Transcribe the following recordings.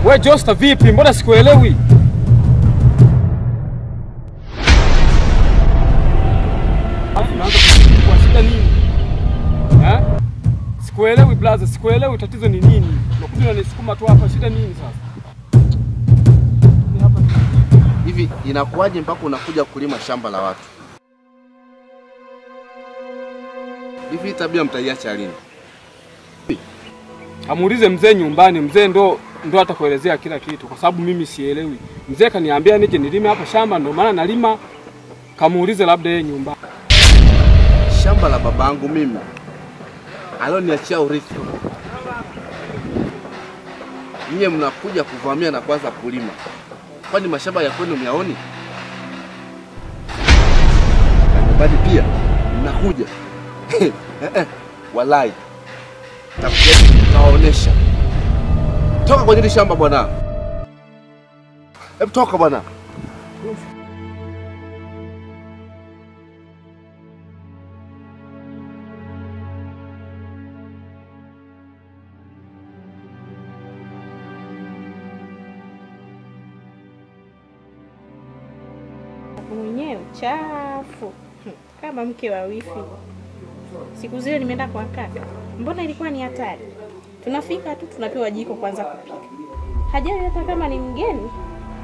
Wewe Josta vipi? Mbona sikuelewi? Naanza kuchukua shida nini? Sikuelewi brother, sikuelewi tatizo ni nini? Unakuja unanisukuma tu hapa, shida nini sasa? Hivi inakuwaje mpaka unakuja kulima shamba la watu? Hivi tabia mtaiacha lini? Amuulize mzee nyumbani, mzee ndo atakuelezea kila kitu kwa sababu mimi sielewi. Mzee kaniambia nije nilime hapa shamba ndio maana nalima. Kamuulize labda yeye nyumbani. Shamba la babangu mimi aloniachia urithi. Nyie mnakuja kuvamia na kwanza kulima. Kwani mashamba ya kwenu myaoni? Bali pia mnakuja. Walai. Taonesha. Toka kwenye hili shamba bwana. Hebu toka bwana. Mwenyewe chafu kama mke wa wifi. Siku zile nimeenda kwa kaka. Mbona ilikuwa ni hatari? Tunafika tu tunapewa jiko kwanza kupika. Hajali hata kama ni mgeni.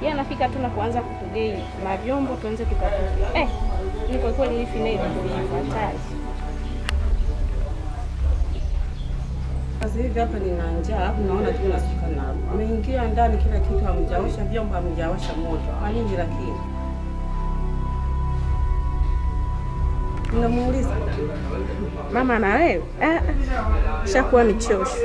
Yeye anafika tu na kuanza kutugei na vyombo tuanze tukapika. Ni kwa kweli wifi naye ni hatari. Sasa hivi hapa nina njaa, hapo naona tu nasuka nao. Umeingia ndani kila kitu hamjaosha vyombo, hamjaosha moto. Kwa nini lakini? Unamuuliza mama na wewe? Shakuwa michosho.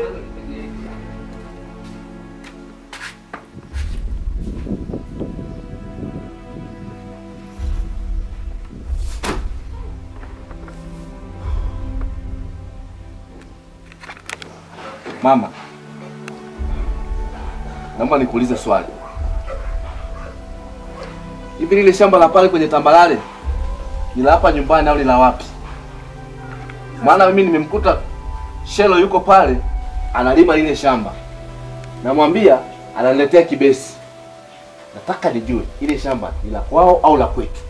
Mama, naomba nikuulize swali. Hivi lile shamba la pale kwenye tambalale ni la hapa nyumbani au ni la wapi? Maana mimi nimemkuta Shelo yuko pale analima lile shamba. Namwambia ananiletea kibesi. Nataka nijue ile shamba ni la kwao au la kwetu.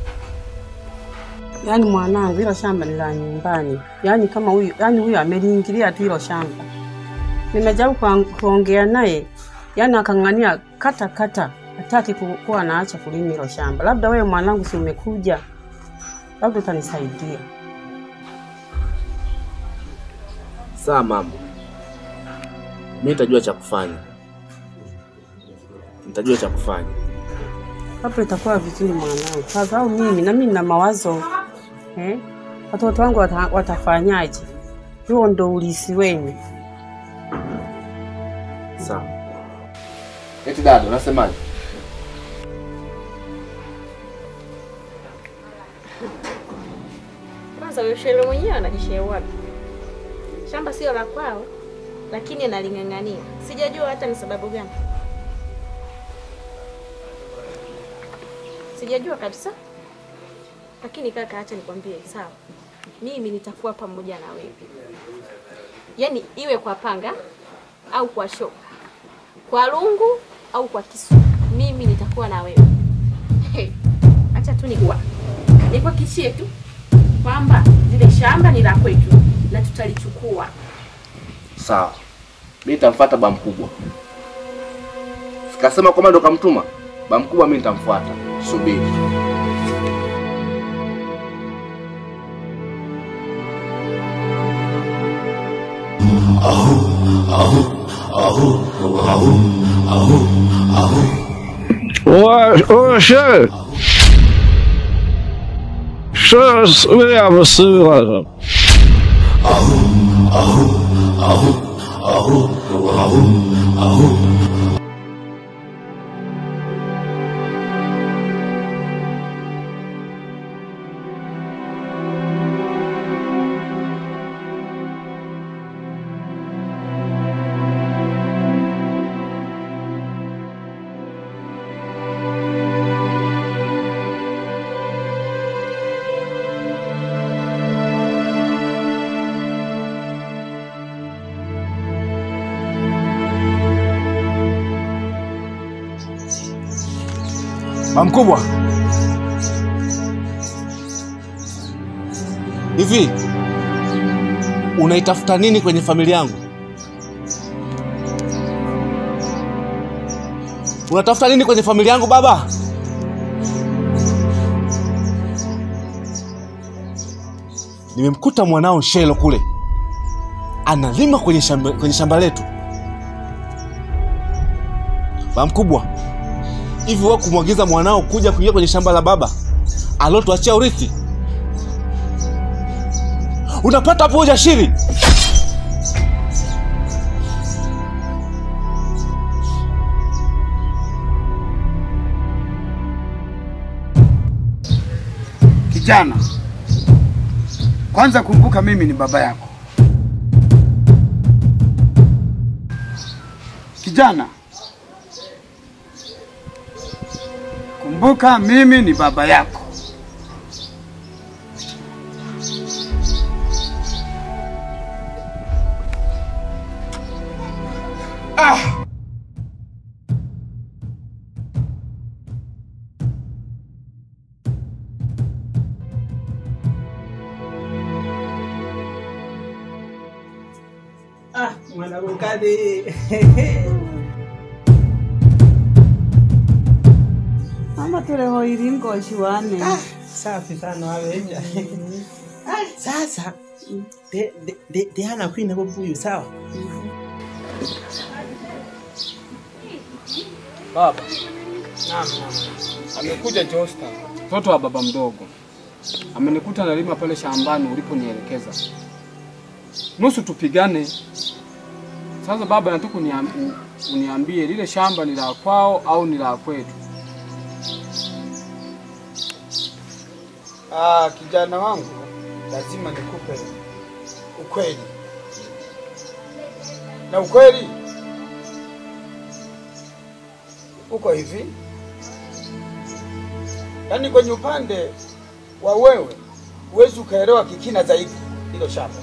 Yaani mwanangu, hilo shamba ni la nyumbani. Yaani kama huyu ameliingilia tu hilo shamba. Nimejaribu kuongea naye, yaani akang'ania kata. Hataki kuwa anaacha kulima hilo shamba. Labda wewe mwanangu si umekuja. Labda utanisaidia. Sawa mama. Mimi nitajua cha kufanya. Hapo itakuwa vizuri mwanangu. Sasa au mimi nina mawazo. Watoto wangu watafanyaje? Huo ndo ulisi wenu. Sawa. Eti dada, unasemaje? Kwanza huyo Shelo mwenyewe anajishia wapi? Shamba sio la kwao, lakini analing'ang'ania. Sijajua hata ni sababu gani. Sijajua kabisa. Lakini kaka, acha nikwambie, sawa. Mimi nitakuwa pamoja na wewe. Yaani iwe kwa panga au kwa shoka, kwa lungu au kwa kisu, mimi nitakuwa na wewe. Acha tu nikuhakikishie tu kwamba zile shamba ni la kwetu na tutalichukua. Sawa. Mimi nitamfuata baba mkubwa. Sikasema kwamba ndo kamtuma. Baba mkubwa mimi nitamfuata. Subiri. Så vill jag vara sur alltså. Mkubwa, hivi unaitafuta nini kwenye familia yangu? Unatafuta nini kwenye familia yangu baba? Nimemkuta mwanao Shelo kule analima kwenye shamba letu. Baba mkubwa, hivi wewe kumwagiza mwanao kuja kuingia kwenye shamba la baba alotuachia urithi? Unapata hapo ujasiri? Kijana, kwanza kumbuka mimi ni baba yako. Kijana, kumbuka mimi ni baba yako. Mwana mkali. Mama tuleho ilingo shiwane. Safi sana waweja. Sasa de hana kwina bobuyu sawa? Baba. Naam. Amekuja Josta, mtoto wa baba mdogo. Amenikuta nalima pale shambani uliponielekeza. Nusu tupigane. Sasa baba, nataka uniambie lile shamba ni la kwao au ni la kwetu? Kijana wangu, lazima nikupe ukweli. Na ukweli uko hivi. Yaani kwenye upande wa wewe huwezi ukaelewa kikina zaidi hilo shamba.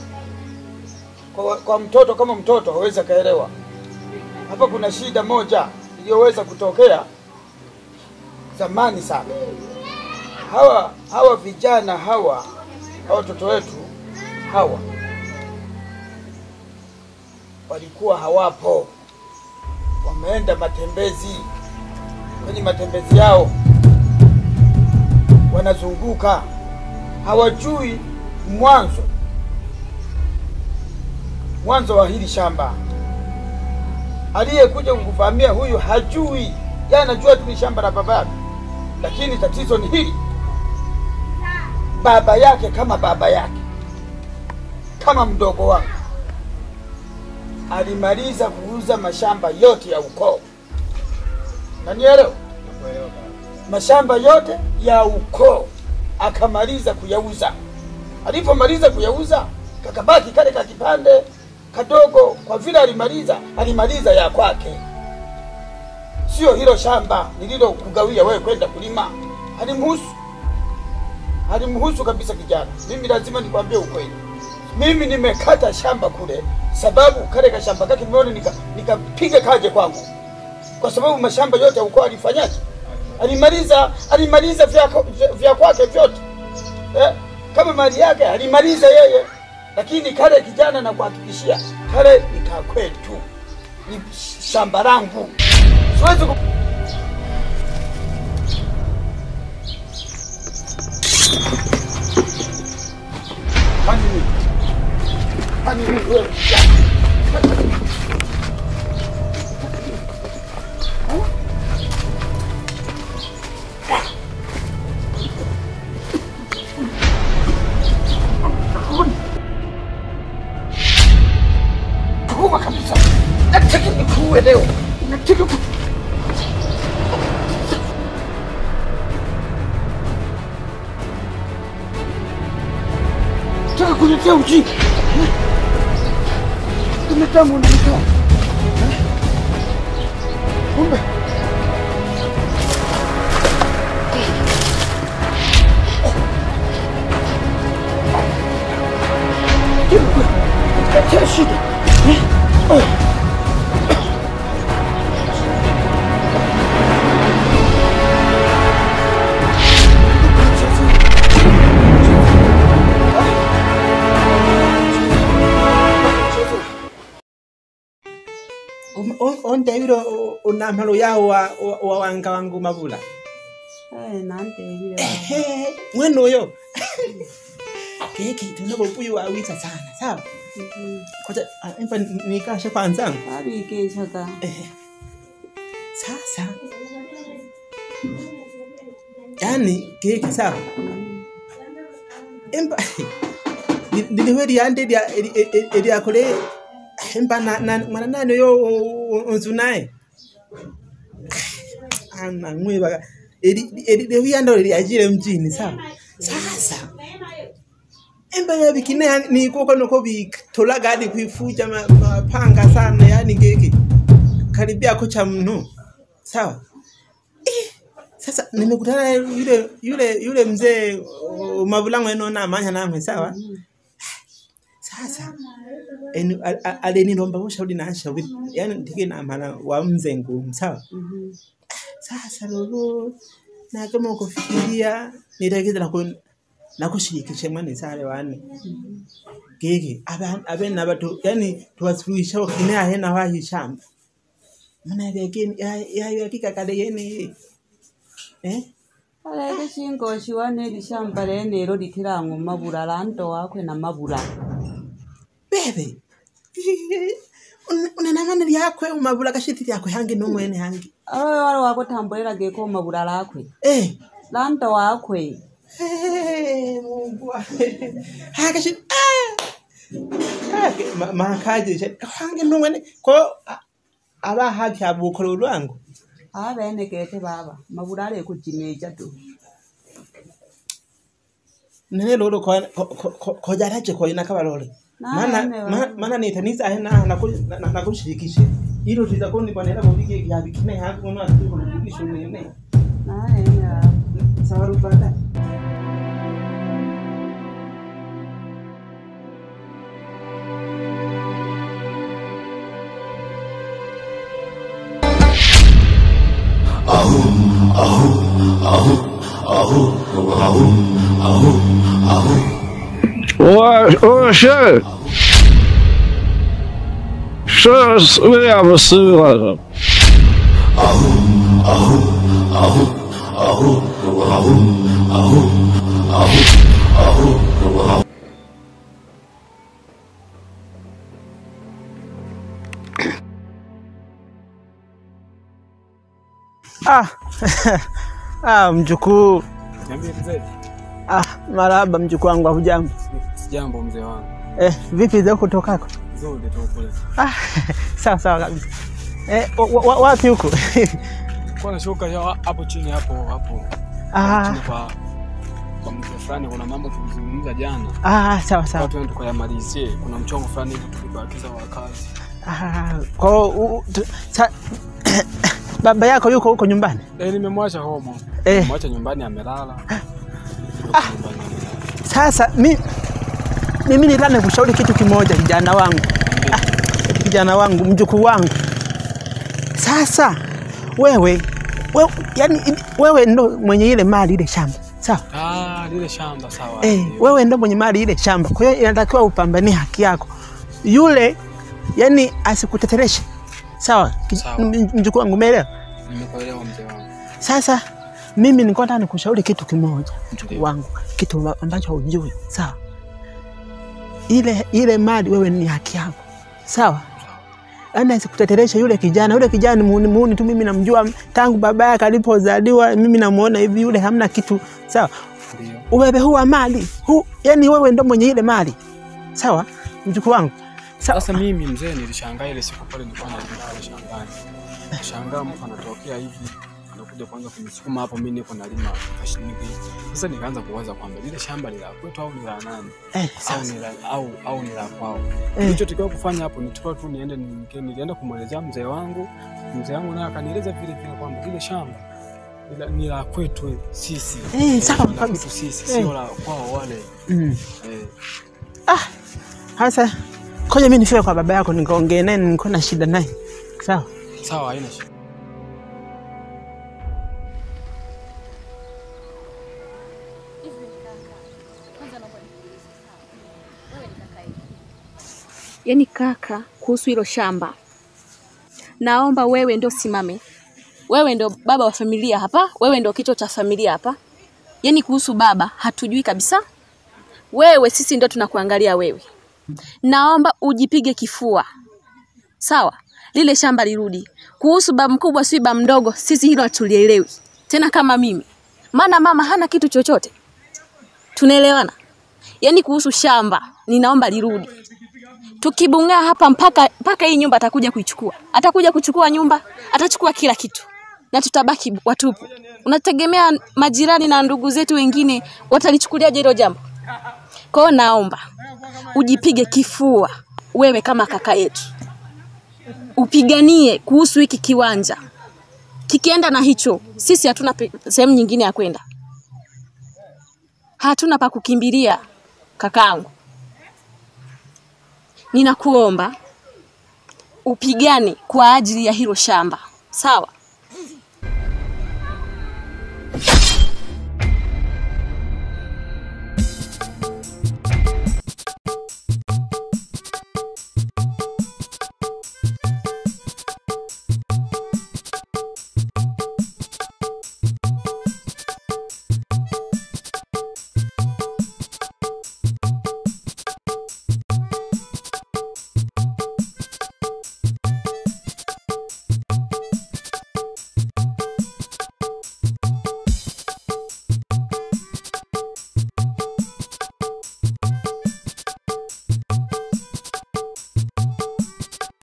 Kwa mtoto kama mtoto hawezi kaelewa. Hapa kuna shida moja iliyoweza kutokea zamani sana. Hawa vijana hawa watoto wetu hawa walikuwa hawapo. Wameenda matembezi. Kwenye matembezi yao wanazunguka, hawajui mwanzo wa hili shamba. Aliyekuja kukuvamia huyu hajui. Yeye anajua tu ni shamba la baba yake. Lakini tatizo ni hili. Baba yake kama baba yake, kama mdogo wangu, alimaliza kuuza mashamba yote ya ukoo. Unanielewa? Mashamba yote ya ukoo akamaliza kuyauza. Alipomaliza kuyauza, kakabaki kale kakipande kadogo. Kwa vile alimaliza ya kwake. Sio hilo shamba nililo kugawia wewe kwenda kulima. Halimhusu kabisa kijana. Mimi lazima nikwambie ukweli. Mimi nimekata shamba kule sababu kale ka shamba kake nimeona nikapiga kaje kwangu. Kwa sababu mashamba yote ukoo alifanyaje? Alimaliza vya kwake vyote. Kama mali yake alimaliza yeye. Lakini kale kijana na kuhakikishia kale ni kwetu. Ni shamba langu. Siwezi Kuuma kabisa. Nataka nikuue leo. Nataka kuletea ujinga. Tumetamu unanitoa. Kumbe. Katia shida. onde yule unamalo yao wa wanga wangu Mabula. Nante yule. Mweno yo. Kiki tunapopuyu wawita sana, sawa? Koja empa nikashe kwanza. Abi kesha ka. Sasa. Yani kiki sawa. Empa diliwedi ande dia kole empa na mwana nani yo unzunaye. Ana ngwiba edi huyando ajire mjini sawa. Sasa emba ya bikine ni koko noko bitola gadi kuifuja mapanga sana yani ngeke karibia kocha mno sawa. Sasa nimekutana yule mzee Mabula ngweno na manya namwe sawa. Sasa aliniomba ushauri na shauri yani ndike na maana wa mzee ngumu sawa. Sasa lolo na kama ukofikiria nitageza na kushirikisha mwana sare wane gege abena abatu yani tuwasuluhisha kina hena wahi shamba mana yake ya hakika kade yene Ale shingo shiwane lishamba lene ro litirango Mabula lanto wakwe na Mabula bebe una namana yakwe Mabula kashiti yakwe hangi no mwene hangi wale wako tambolela geko Mabula lakwe lanto wakwe Mungu hakashi makaje hangi no mwene ko aba haki abukolo lwangu bene kete baba Mabula ale kujimeja tu nene lolo ko jaraje ko ina kabalole mana ni tanisa hena na kushirikisha hilo tutakuwa kwa nenda bobike ya bikine hapo na kushirikisha nene sawa rupata Så vill jag vara sur alltså. Mjukuu. Niambie mzee. Marahaba mjukuu wangu, hujambo? Sijambo mzee wangu. Vipi za kutokako? Nzuri tu kule. Sawa sawa kabisa. Wapi huko? Kwa nashuka hapo chini hapo. Chini kwa mtu fulani kuna mambo tulizungumza jana. Sawa sawa. Watu tukayamalizie. Kuna mchongo fulani hivi tulibakiza wakazi. Kwa baba yako yuko huko nyumbani? Nimemwacha homo. Nimemwacha nyumbani amelala. Sasa mimi nilana kushauri kitu kimoja kijana wangu mjukuu wangu. Sasa wewe wewe ndo mwenye ile mali ile shamba. Sawa? Lile shamba sawa. Wewe ndo mwenye mali ile shamba. Kwa hiyo inatakiwa upambanie haki yako. Yule yani asikutetereshe. Sawa? Mjukuu wangu umeelewa? Nimekuelewa mzee wangu. Sasa mimi niko nataka nikushauri kitu kimoja mjukuu wangu, kitu ambacho hujui. Sawa? Ile mali wewe ni haki yako. Sawa? Ana sikuteteresha yule kijana muuni tu, mimi namjua tangu baba yake alipozaliwa, mimi namuona hivi yule hamna kitu. Sawa? Ndio. Wewe huwa mali. Yani wewe ndo mwenye ile mali. Sawa? Mjukuu wangu. Sasa mimi mzee nilishangaa ile siku pale nilikuwa nalima shambani. Shangaa mtu anatokea hivi anakuja kwanza kunisukuma hapo, mimi niko nalima kashingi. Sasa nikaanza kuwaza kwamba lile shamba ni la kwetu au ni la nani? Au ni la kwao. Nilichotakiwa kufanya hapo nitoka tu nilienda kumwelezea mzee wangu. Mzee wangu naye akanieleza vile vile kwamba lile shamba ni la kwetu sisi. Sawa kabisa, sisi sio la kwao wale. Sasa koja mimi nifike kwa baba yako nikaongee naye, niko na shida naye. Sawa? Sawa, haina shida. Yaani kaka, kuhusu hilo shamba naomba wewe ndo simame. Wewe ndo baba wa familia hapa, wewe ndo kichwa cha familia hapa. Yaani kuhusu baba hatujui kabisa. Wewe sisi ndo tunakuangalia wewe. Naomba ujipige kifua. Sawa? Lile shamba lirudi. Kuhusu baba mkubwa si baba mdogo, sisi hilo hatulielewi. Tena kama mimi. Maana mama hana kitu chochote. Tunaelewana? Yaani kuhusu shamba, ninaomba lirudi. Tukibungaa hapa mpaka hii nyumba atakuja kuichukua. Atakuja kuchukua nyumba, atachukua kila kitu. Na tutabaki watupu. Unategemea majirani na ndugu zetu wengine watalichukuliaje hilo jambo? Kwa hiyo naomba ujipige kifua wewe kama kaka yetu. Upiganie kuhusu hiki kiwanja. Kikienda na hicho, sisi hatuna sehemu nyingine ya kwenda. Hatuna pa kukimbilia kakaangu. Ninakuomba upigane kwa ajili ya hilo shamba. Sawa?